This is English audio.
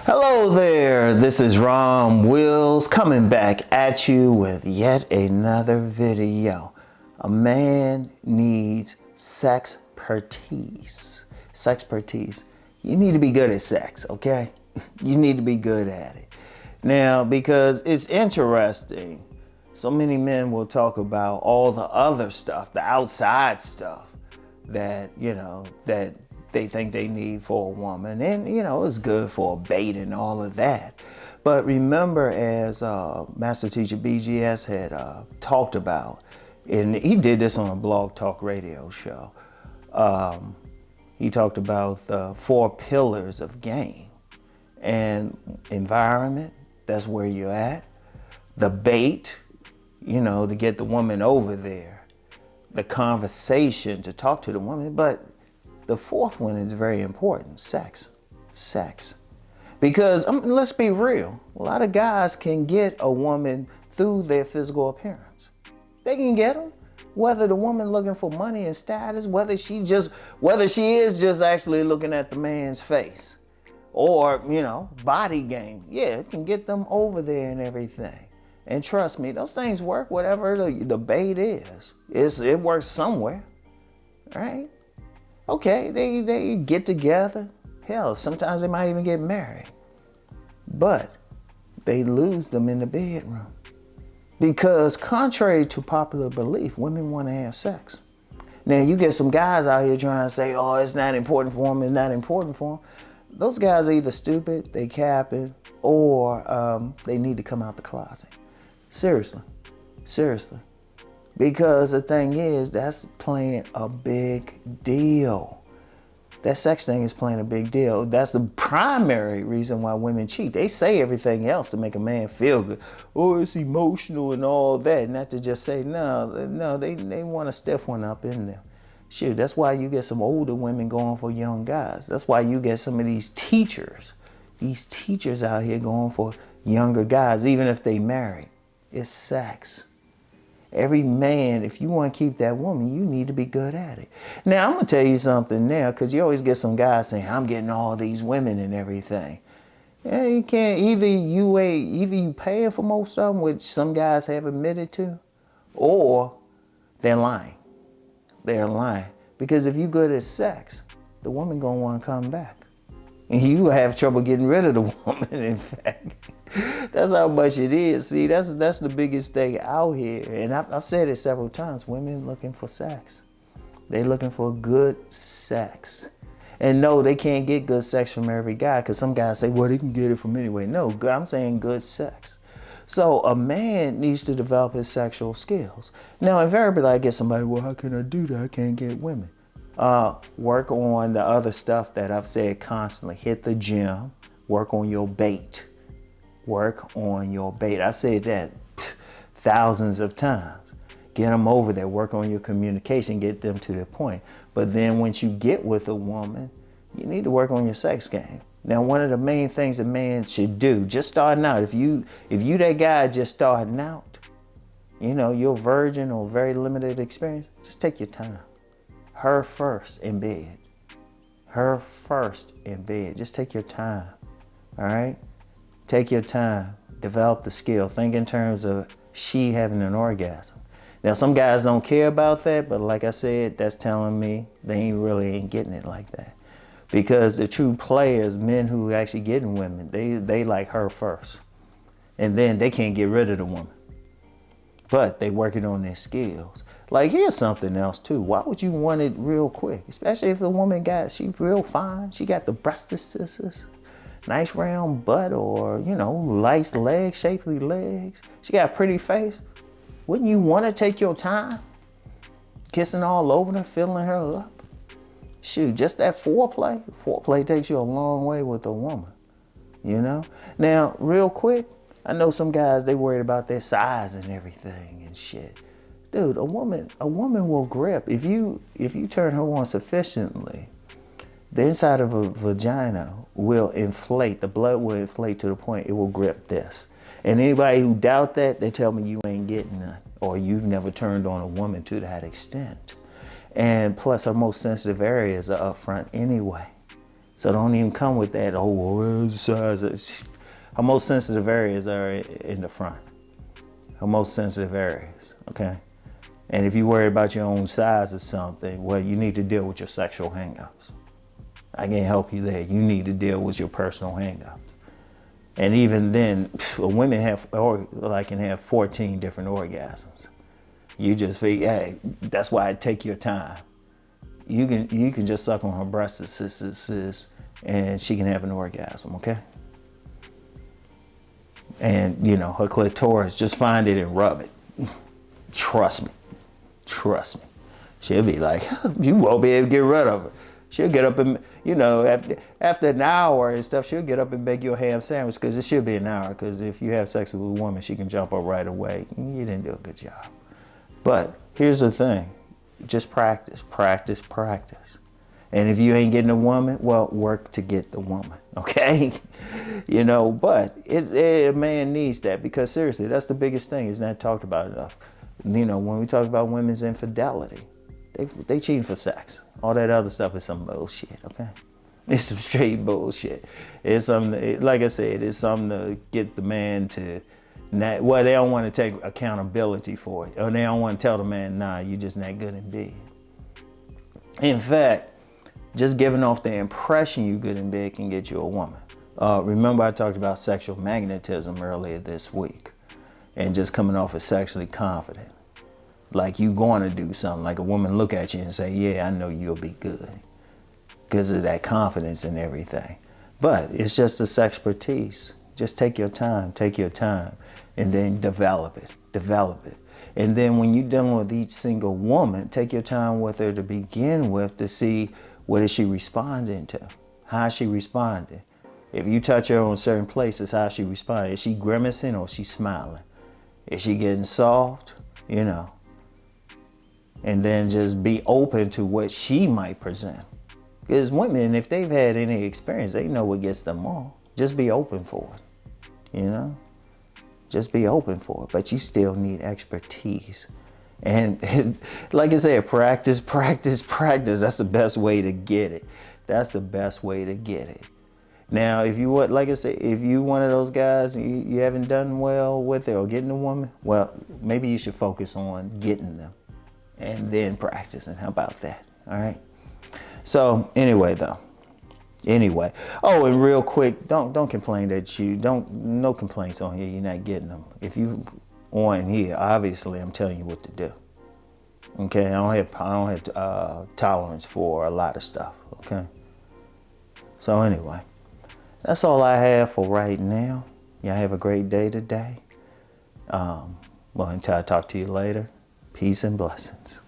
Hello there, this is Rom Wills coming back at you with yet another video. A man needs sexpertise. Sexpertise. You need to be good at sex, okay? You need to be good at it. Now, because it's interesting, so many men will talk about all the other stuff, the outside stuff that, that they think they need for a woman. And, it's good for a bait and all of that. But remember, as Master Teacher BGS had talked about, and he did this on a Blog Talk Radio show, he talked about the 4 pillars of game. And environment, that's where you're at. The bait, to get the woman over there. The conversation to talk to the woman. But the 4th one is very important, sex. Because let's be real, a lot of guys can get a woman through their physical appearance. They can get them, whether the woman looking for money and status, whether she is just actually looking at the man's face, or, body game. Yeah, it can get them over there and everything. And trust me, those things work, whatever the bait is. It works somewhere, right? Okay, they get together. Hell, sometimes they might even get married. But they lose them in the bedroom. Because contrary to popular belief, women want to have sex. Now, you get some guys out here trying to say, oh, it's not important for them, it's not important for them. Those guys are either stupid, they capping, or they need to come out the closet. Seriously. Because the thing is, that's playing a big deal. That sex thing is playing a big deal. That's the primary reason why women cheat. They say everything else to make a man feel good. Oh, it's emotional and all that. Not to just say, no, they want to stiff one up in there. Shoot, that's why you get some older women going for young guys. That's why you get some of these teachers out here going for younger guys, even if they married. It's sex. Every man, if you want to keep that woman, you need to be good at it. Now, I'm going to tell you something now, because you always get some guys saying, I'm getting all these women and everything. Yeah, you can't, either you paying for most of them, which some guys have admitted to, or they're lying. They're lying. Because if you're good at sex, the woman going to want to come back. And you have trouble getting rid of the woman, in fact. That's how much it is. See, that's the biggest thing out here. And I've said it several times. Women looking for sex. They looking for good sex. And no, they can't get good sex from every guy, because some guys say, well, they can get it from anyway. No, I'm saying good sex. So a man needs to develop his sexual skills. Now, invariably, I get somebody, well, how can I do that? I can't get women. Work on the other stuff that I've said constantly. Hit the gym. Work on your bait. Work on your bait. I've said that thousands of times. Get them over there. Work on your communication. Get them to the point. But then once you get with a woman, you need to work on your sex game. Now, one of the main things a man should do, just starting out, if you that guy just starting out, you're virgin or very limited experience, just take your time. Her first in bed. Just take your time. All right? Take your time. Develop the skill. Think in terms of she having an orgasm. Now, some guys don't care about that, but like I said, that's telling me they ain't getting it like that. Because the true players, men who actually getting women, they like her first. And then they can't get rid of the woman. But they working on their skills. Like, here's something else too. Why would you want it real quick? Especially if the woman she real fine. She got the breastises, nice round butt, or, nice legs, shapely legs. She got a pretty face. Wouldn't you want to take your time? Kissing all over her, filling her up. Shoot, just that foreplay. Foreplay takes you a long way with a woman, Now, real quick, I know some guys, they worried about their size and everything and shit. Dude, a woman will grip. If you turn her on sufficiently, the inside of a vagina will inflate. The blood will inflate to the point it will grip this. And anybody who doubt that, they tell me you ain't getting none, or you've never turned on a woman to that extent. And plus, her most sensitive areas are up front anyway. So don't even come with that, oh, well, size. Her most sensitive areas are in the front. Her most sensitive areas, okay? And if you worry about your own size or something, well, you need to deal with your sexual hangups. I can't help you there. You need to deal with your personal hangups. And even then, women can have 14 different orgasms. You just figure, hey, that's why I take your time. You can just suck on her breast, and she can have an orgasm, okay? And you know, her clitoris, just find it and rub it. Trust me. She'll be like, you won't be able to get rid of her. She'll get up and, you know, after an hour and stuff, she'll get up and bake you a ham sandwich, because it should be an hour, because if you have sex with a woman, she can jump up right away. You didn't do a good job. But here's the thing, just practice. And if you ain't getting a woman, well, work to get the woman, okay? You know, but a man needs that, because seriously, that's the biggest thing. It's not talked about enough. You know, when we talk about women's infidelity, they cheating for sex. All that other stuff is some bullshit, okay? It's some straight bullshit. It's something, like I said, it's something to get the man to not, well, they don't want to take accountability for it. Or they don't want to tell the man, nah, you just not good in bed. In fact, just giving off the impression you good in bed can get you a woman. Remember I talked about sexual magnetism earlier this week, and just coming off as sexually confident. Like you going to do something, like a woman look at you and say, yeah, I know you'll be good, because of that confidence and everything. But it's just a sexpertise. Just take your time, and then develop it. And then when you're dealing with each single woman, take your time with her to begin with, to see what is she responding to, how is she responding. If you touch her on certain places, how she responding. Is she grimacing or is she smiling? Is she getting soft? You know. And then just be open to what she might present. Because women, if they've had any experience, they know what gets them all. Just be open for it, you know? Just be open for it, but you still need expertise. And like I said, practice. That's the best way to get it. Now, if you want, like I said, if you one of those guys and you haven't done well with it or getting a woman, well, maybe you should focus on getting them and then practicing. How about that? All right. So anyway, oh, and real quick, don't complain that no complaints on here, you're not getting them. If you on here, obviously I'm telling you what to do. Okay, I don't have tolerance for a lot of stuff. Okay. So anyway, that's all I have for right now. Y'all have a great day today. Well, until I talk to you later, peace and blessings.